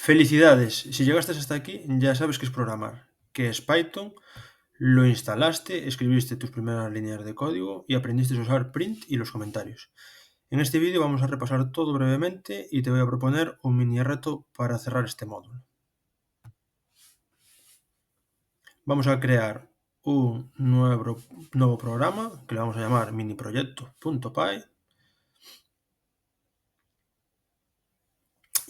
Felicidades, si llegaste hasta aquí ya sabes qué es programar, qué es Python, lo instalaste, escribiste tus primeras líneas de código y aprendiste a usar print y los comentarios. En este vídeo vamos a repasar todo brevemente y te voy a proponer un mini reto para cerrar este módulo. Vamos a crear un nuevo programa que le vamos a llamar miniproyecto.py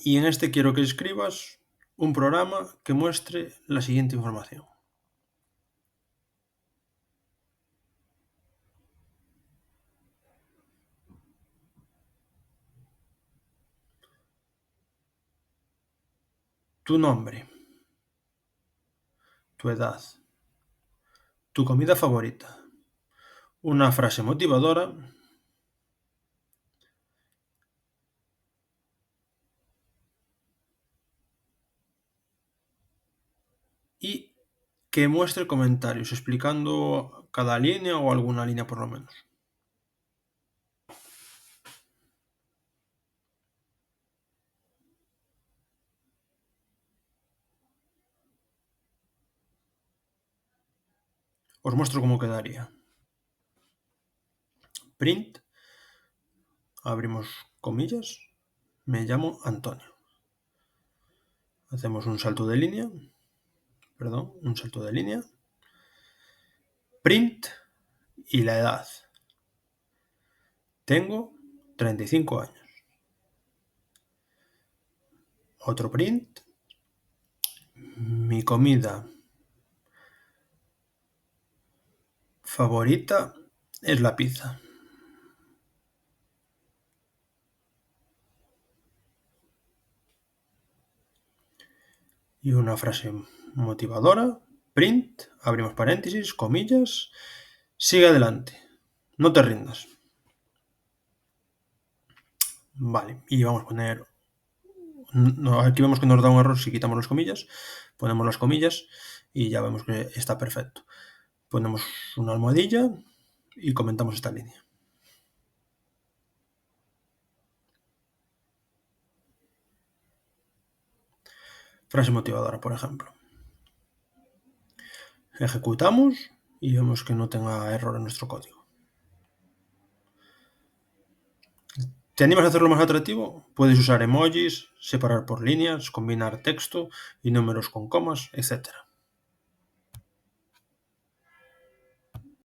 y en este quiero que escribas un programa que muestre la siguiente información. Tu nombre, tu edad, tu comida favorita, una frase motivadora y que muestre comentarios explicando cada línea o alguna línea por lo menos. Os muestro cómo quedaría. Print, abrimos comillas, me llamo Antonio. Hacemos un salto de línea, print y la edad. Tengo 35 años. Otro print, mi comida favorita es la pizza. Y una frase motivadora, print, abrimos paréntesis, comillas, sigue adelante, no te rindas. Vale, y vamos a poner, aquí vemos que nos da un error si quitamos las comillas, ponemos las comillas y ya vemos que está perfecto. Ponemos una almohadilla y comentamos esta línea. Frase motivadora, por ejemplo. Ejecutamos y vemos que no tenga error en nuestro código. ¿Te animas a hacerlo más atractivo? Puedes usar emojis, separar por líneas, combinar texto y números con comas, etc.